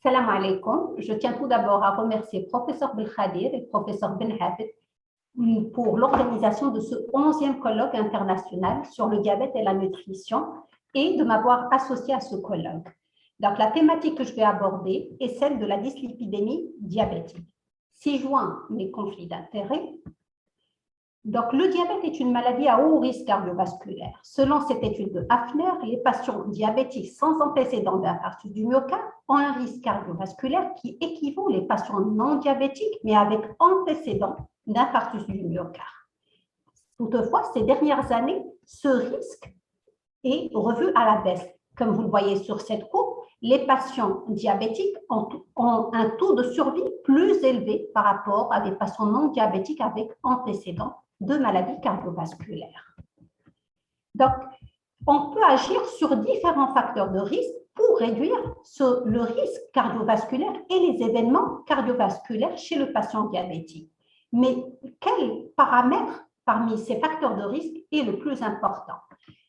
Salam alaikum. Je tiens tout d'abord à remercier professeur Belkhadir et professeur Benhabib pour l'organisation de ce 11e colloque international sur le diabète et la nutrition et de m'avoir associé à ce colloque. Donc, la thématique que je vais aborder est celle de la dyslipidémie diabétique. Si joint mes conflits d'intérêts. Donc, le diabète est une maladie à haut risque cardiovasculaire. Selon cette étude de Hafner, les patients diabétiques sans antécédent d'infarctus du myocarde ont un risque cardiovasculaire qui équivaut aux patients non diabétiques, mais avec antécédent d'infarctus du myocarde. Toutefois, ces dernières années, ce risque est revu à la baisse. Comme vous le voyez sur cette courbe, les patients diabétiques ont un taux de survie plus élevé par rapport à des patients non diabétiques avec antécédent de maladies cardiovasculaires. Donc, on peut agir sur différents facteurs de risque pour réduire le risque cardiovasculaire et les événements cardiovasculaires chez le patient diabétique. Mais quel paramètre parmi ces facteurs de risque est le plus important?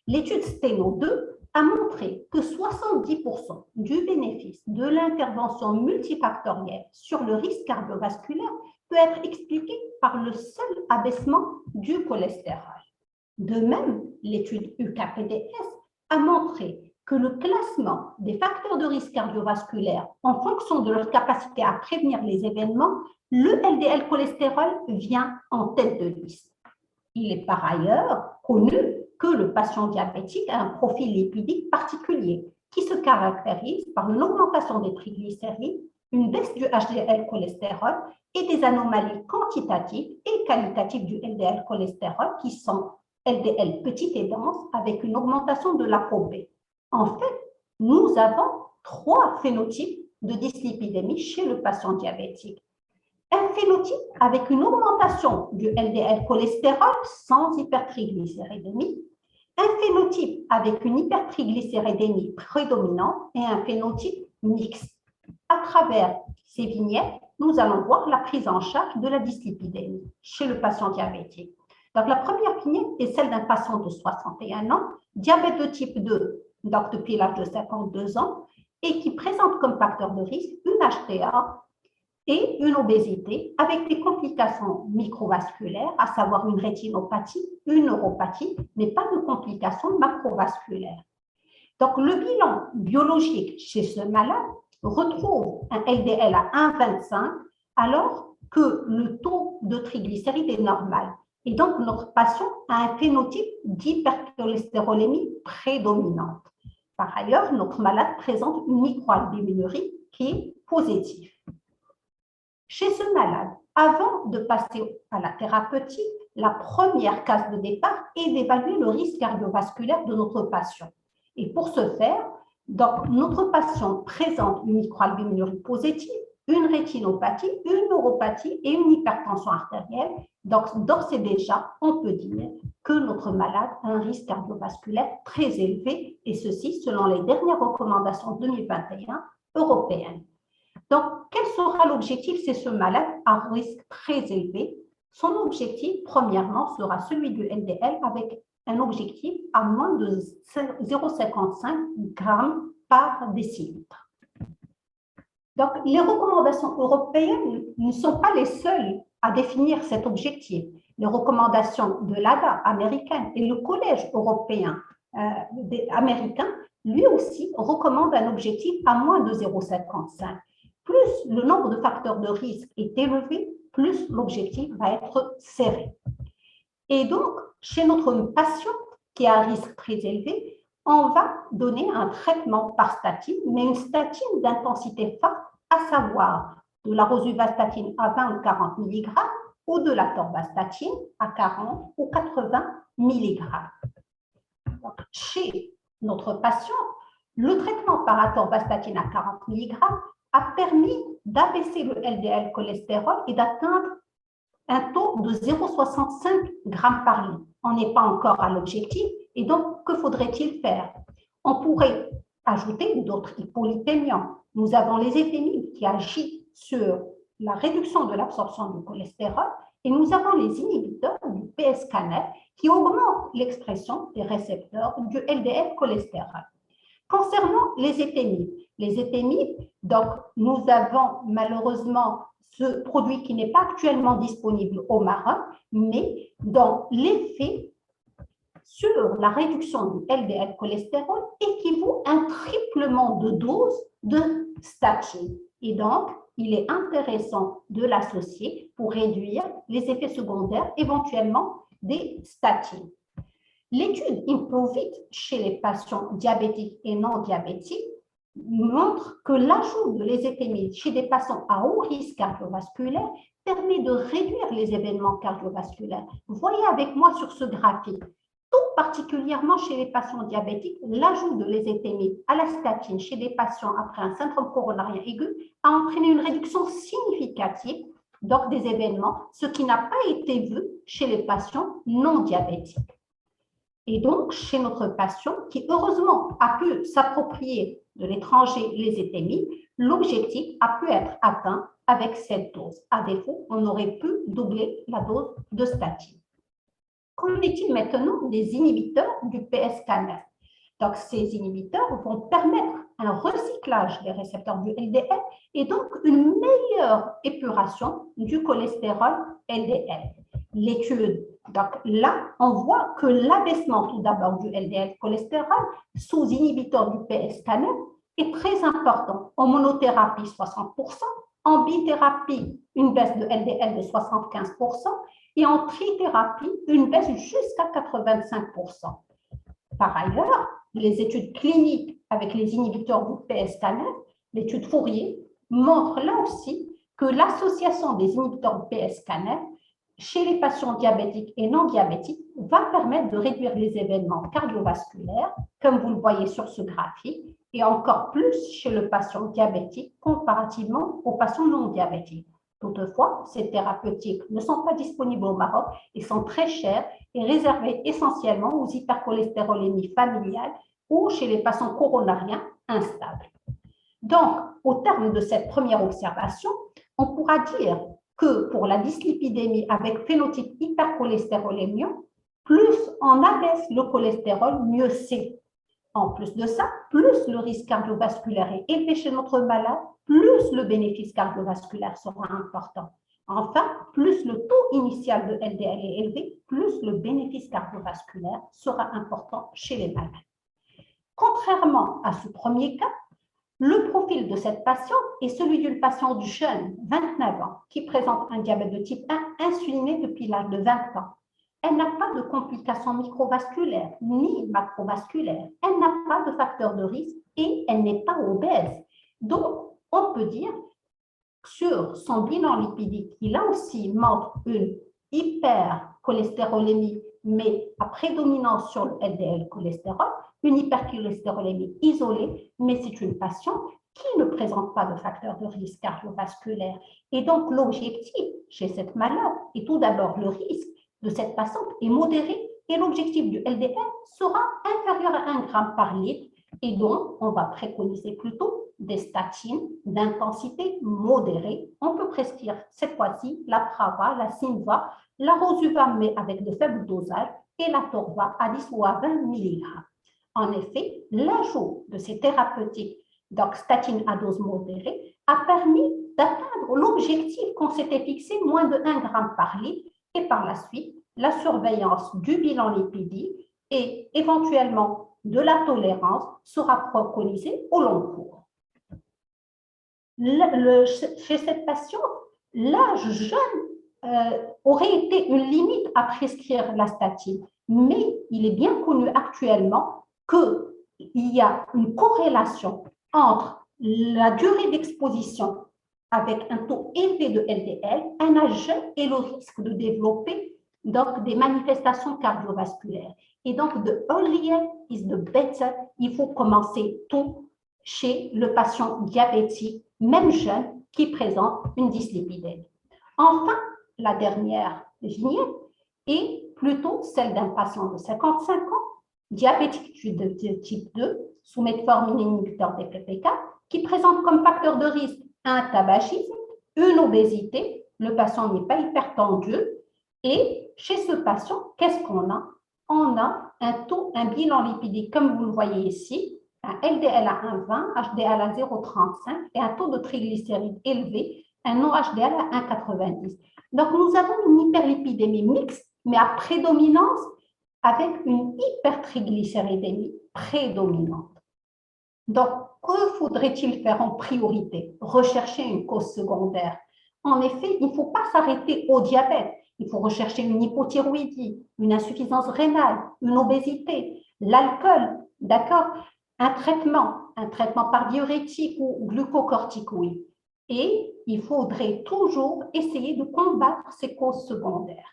L'étude Steno 2 a montré que 70% du bénéfice de l'intervention multifactorielle sur le risque cardiovasculaire peut être expliqué par le seul abaissement du cholestérol. De même, l'étude UKPDS a montré que le classement des facteurs de risque cardiovasculaire en fonction de leur capacité à prévenir les événements, le LDL cholestérol vient en tête de liste. Il est par ailleurs connu que le patient diabétique a un profil lipidique particulier qui se caractérise par une augmentation des triglycérides, une baisse du HDL cholestérol et des anomalies quantitatives et qualitatives du LDL cholestérol qui sont LDL petit et dense avec une augmentation de l'ApoB. En fait, nous avons 3 phénotypes de dyslipidémie chez le patient diabétique. Un phénotype avec une augmentation du LDL cholestérol sans hypertriglycéridémie, un phénotype avec une hypertriglycéridémie prédominante et un phénotype mixte. À travers ces vignettes, nous allons voir la prise en charge de la dyslipidémie chez le patient diabétique. Donc, la première vignette est celle d'un patient de 61 ans, diabète de type 2, donc depuis l'âge de 52 ans, et qui présente comme facteur de risque une HTA et une obésité avec des complications microvasculaires, à savoir une rétinopathie, une neuropathie, mais pas de complications macrovasculaires. Donc, le bilan biologique chez ce malade retrouve un LDL à 1,25 alors que le taux de triglycérides est normal. Et donc, notre patient a un phénotype d'hypercholestérolémie prédominante. Par ailleurs, notre malade présente une microalbuminurie qui est positive. Chez ce malade, avant de passer à la thérapeutique, la première case de départ est d'évaluer le risque cardiovasculaire de notre patient. Et pour ce faire, donc, notre patient présente une microalbuminurie positive, une rétinopathie, une neuropathie et une hypertension artérielle. Donc, d'ores et déjà, on peut dire que notre malade a un risque cardiovasculaire très élevé, et ceci selon les dernières recommandations 2021 européennes. Donc, quel sera l'objectif chez ce malade à risque très élevé? Son objectif, premièrement, sera celui du LDL avec un objectif à moins de 0,55 g par décilitre. Donc, les recommandations européennes ne sont pas les seules à définir cet objectif. Les recommandations de l'ADA américaine et le Collège européen américain, lui aussi, recommande un objectif à moins de 0,55. Plus le nombre de facteurs de risque est élevé, plus l'objectif va être serré. Et donc, chez notre patient qui a un risque très élevé, on va donner un traitement par statine, mais une statine d'intensité forte, à savoir de la rosuvastatine à 20 ou 40 mg ou de la torvastatine à 40 ou 80 mg. Donc, chez notre patient, le traitement par atorvastatine à 40 mg a permis d'abaisser le LDL cholestérol et d'atteindre un taux de 0,65 g par litre. On n'est pas encore à l'objectif, et donc, que faudrait-il faire? On pourrait ajouter d'autres hypolipémiants. Nous avons les éphémides qui agissent sur la réduction de l'absorption du cholestérol, et nous avons les inhibiteurs du PSK9 qui augmentent l'expression des récepteurs du LDL cholestérol. Concernant les éphémides Donc, nous avons malheureusement ce produit qui n'est pas actuellement disponible au Maroc, mais dans les faits, sur la réduction du LDL cholestérol équivaut à un triplement de dose de statine. Et donc, il est intéressant de l'associer pour réduire les effets secondaires éventuellement des statines. L'étude IMPROVE-IT chez les patients diabétiques et non diabétiques montre que l'ajout de l'ézethémide chez des patients à haut risque cardiovasculaire permet de réduire les événements cardiovasculaires. Voyez avec moi sur ce graphique, tout particulièrement chez les patients diabétiques, l'ajout de l'ézethémide à la statine chez des patients après un syndrome coronarien aigu a entraîné une réduction significative donc des événements, ce qui n'a pas été vu chez les patients non diabétiques. Et donc, chez notre patient, qui heureusement a pu s'approprier de l'étranger l'ézethémide, l'objectif a pu être atteint avec cette dose. À défaut, on aurait pu doubler la dose de statine. Qu'en est-il maintenant des inhibiteurs du PSK9? Donc, ces inhibiteurs vont permettre un recyclage des récepteurs du LDL et donc une meilleure épuration du cholestérol LDL. L'étude, donc là, on voit que l'abaissement tout d'abord du LDL cholestérol sous inhibiteur du PSK9 est très important. En monothérapie, 60%, en bithérapie, une baisse de LDL de 75%, et en trithérapie, une baisse jusqu'à 85%. Par ailleurs, les études cliniques avec les inhibiteurs du PSK9, l'étude Fourier, montrent là aussi que l'association des inhibiteurs du PSK9 chez les patients diabétiques et non diabétiques va permettre de réduire les événements cardiovasculaires, comme vous le voyez sur ce graphique, et encore plus chez le patient diabétique comparativement aux patients non diabétiques. Toutefois, ces thérapeutiques ne sont pas disponibles au Maroc et sont très chères et réservées essentiellement aux hypercholestérolémies familiales ou chez les patients coronariens instables. Donc, au terme de cette première observation, on pourra dire que pour la dyslipidémie avec phénotype hypercholestérolémie, plus on abaisse le cholestérol, mieux c'est. En plus de ça, plus le risque cardiovasculaire est élevé chez notre malade, plus le bénéfice cardiovasculaire sera important. Enfin, plus le taux initial de LDL est élevé, plus le bénéfice cardiovasculaire sera important chez les malades. Contrairement à ce premier cas, le profil de cette patiente est celui d'une patiente jeune, 29 ans, qui présente un diabète de type 1 insuliné depuis l'âge de 20 ans. Elle n'a pas de complications microvasculaires ni macrovasculaires. Elle n'a pas de facteur de risque et elle n'est pas obèse. Donc, on peut dire sur son bilan lipidique, qui là aussi montre une hypercholestérolémie, mais à prédominance sur le LDL cholestérol, une hypercholestérolémie isolée, mais c'est une patiente qui ne présente pas de facteur de risque cardiovasculaire. Et donc, l'objectif chez cette malade est tout d'abord le risque de cette patiente est modéré et l'objectif du LDL sera inférieur à 1 g par litre et donc on va préconiser plutôt des statines d'intensité modérée. On peut prescrire cette fois-ci la Prava, la Simva, la Rosuva mais avec de faibles dosages et la Torva à 10 ou à 20 mg. En effet, l'ajout de ces thérapeutiques, donc statine à dose modérée, a permis d'atteindre l'objectif qu'on s'était fixé, moins de 1 g par litre, et par la suite, la surveillance du bilan lipidique et éventuellement de la tolérance sera préconisée au long cours. Chez cette patiente, l'âge jeune aurait été une limite à prescrire la statine, mais il est bien connu actuellement qu'il y a une corrélation entre la durée d'exposition avec un taux élevé de LDL, un âge jeune et le risque de développer donc, des manifestations cardiovasculaires. Et donc, the earlier is the better. Il faut commencer tôt chez le patient diabétique, même jeune, qui présente une dyslipidémie. Enfin, la dernière vignette est plutôt celle d'un patient de 55 ans, diabétique de type 2, sous metformine inhibiteur des PPK, qui présente comme facteur de risque un tabagisme, une obésité, le patient n'est pas hypertendu, et chez ce patient, qu'est-ce qu'on a? On a un bilan lipidique, comme vous le voyez ici, un LDL à 1,20, HDL à 0,35 et un taux de triglycérides élevé, un non-HDL à 1,90. Donc, nous avons une hyperlipidémie mixte, mais à prédominance avec une hypertriglycéridémie prédominante. Donc, que faudrait-il faire en priorité? Rechercher une cause secondaire. En effet, il ne faut pas s'arrêter au diabète. Il faut rechercher une hypothyroïdie, une insuffisance rénale, une obésité, l'alcool, d'accord? Un traitement par diurétique ou glucocorticoïde. Et il faudrait toujours essayer de combattre ces causes secondaires.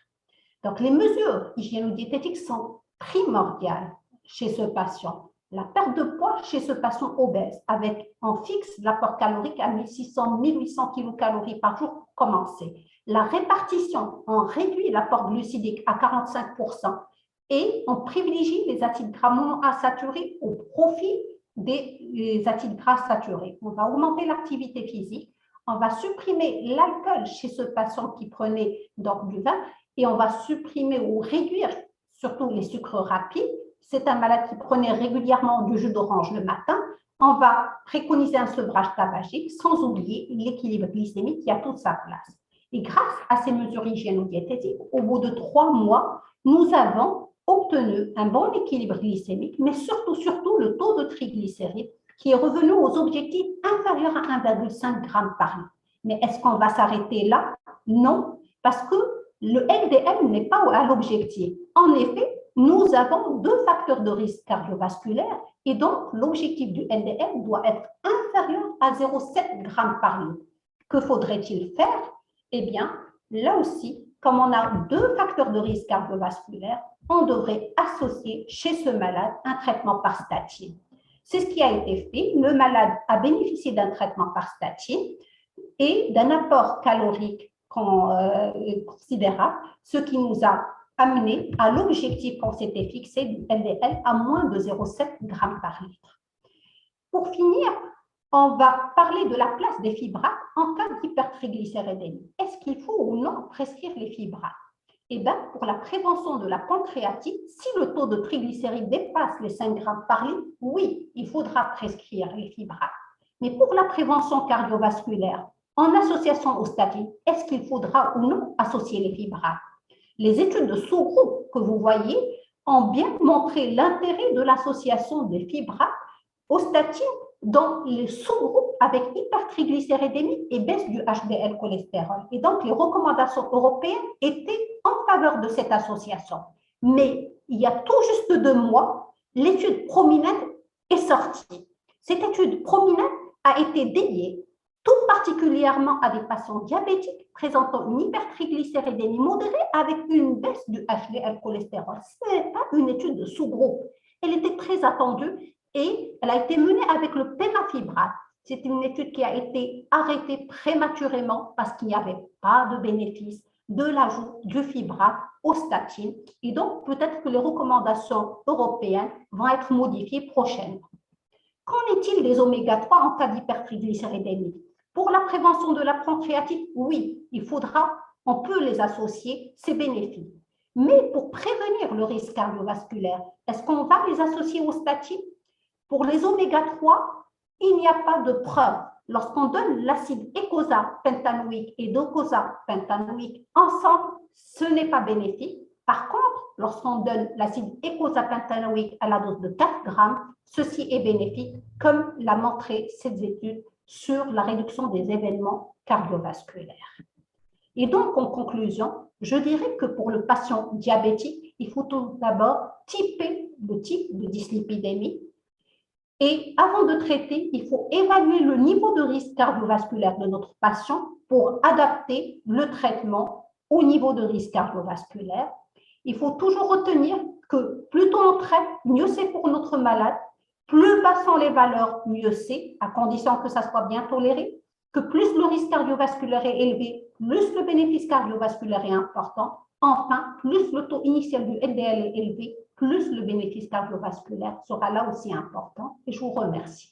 Donc, les mesures hygiéno-diététiques sont primordiales chez ce patient. La perte de poids chez ce patient obèse, avec en fixe l'apport calorique à 1600-1800 kilocalories par jour pour commencer. La répartition, on réduit l'apport glucidique à 45% et on privilégie les acides gras monoinsaturés au profit des acides gras saturés. On va augmenter l'activité physique, on va supprimer l'alcool chez ce patient qui prenait donc du vin et on va supprimer ou réduire surtout les sucres rapides. C'est un malade qui prenait régulièrement du jus d'orange le matin. On va préconiser un sevrage tabagique, sans oublier l'équilibre glycémique qui a toute sa place. Et grâce à ces mesures hygiéno-diététiques, au bout de 3 mois, nous avons obtenu un bon équilibre glycémique, mais surtout le taux de triglycérides qui est revenu aux objectifs inférieurs à 1,5 g par litre. Mais est-ce qu'on va s'arrêter là? Non, parce que le LDL n'est pas à l'objectif. En effet, nous avons 2 facteurs de risque cardiovasculaire et donc l'objectif du LDL doit être inférieur à 0,7 g par litre. Que faudrait-il faire? Eh bien, là aussi, comme on a 2 facteurs de risque cardiovasculaire, on devrait associer chez ce malade un traitement par statine. C'est ce qui a été fait. Le malade a bénéficié d'un traitement par statine et d'un apport calorique considérable, ce qui nous a amené à l'objectif qu'on s'était fixé du LDL à moins de 0,7 g par litre. Pour finir, on va parler de la place des fibrates en cas d'hypertriglycéridémie. Est-ce qu'il faut ou non prescrire les fibrates? Eh bien, pour la prévention de la pancréatite, si le taux de triglycérides dépasse les 5 g par litre, oui, il faudra prescrire les fibrates. Mais pour la prévention cardiovasculaire, en association aux statines, est-ce qu'il faudra ou non associer les fibrates? Les études de sous-groupe que vous voyez ont bien montré l'intérêt de l'association des fibrates aux statines dans les sous-groupes avec hypertriglycéridémie et baisse du HDL cholestérol. Et donc, les recommandations européennes étaient en faveur de cette association. Mais il y a tout juste 2 mois, l'étude Prominent est sortie. Cette étude Prominent a été dédiée tout particulièrement à des patients diabétiques présentant une hypertriglycéridémie modérée avec une baisse du HDL cholestérol. Ce n'est pas une étude de sous-groupe. Elle était très attendue et elle a été menée avec le pémafibrate. C'est une étude qui a été arrêtée prématurément parce qu'il n'y avait pas de bénéfice de l'ajout du fibrate aux statines. Et donc, peut-être que les recommandations européennes vont être modifiées prochainement. Qu'en est-il des oméga-3 en cas d'hypertriglycéridémie? Pour la prévention de la pancréatite, oui, on peut les associer, ces bénéfices. Mais pour prévenir le risque cardiovasculaire, est-ce qu'on va les associer aux statines? Pour les oméga-3, il n'y a pas de preuve. Lorsqu'on donne l'acide eicosapentaenoïque et docosapentaenoïque ensemble, ce n'est pas bénéfique. Par contre, lorsqu'on donne l'acide eicosapentaenoïque à la dose de 4 grammes, ceci est bénéfique, comme l'a montré cette étude sur la réduction des événements cardiovasculaires. Et donc, en conclusion, je dirais que pour le patient diabétique, il faut tout d'abord typer le type de dyslipidémie. Et avant de traiter, il faut évaluer le niveau de risque cardiovasculaire de notre patient pour adapter le traitement au niveau de risque cardiovasculaire. Il faut toujours retenir que plus tôt on traite, mieux c'est pour notre malade. Plus bas sont les valeurs, mieux c'est, à condition que ça soit bien toléré, que plus le risque cardiovasculaire est élevé, plus le bénéfice cardiovasculaire est important. Enfin, plus le taux initial du LDL est élevé, plus le bénéfice cardiovasculaire sera là aussi important. Et je vous remercie.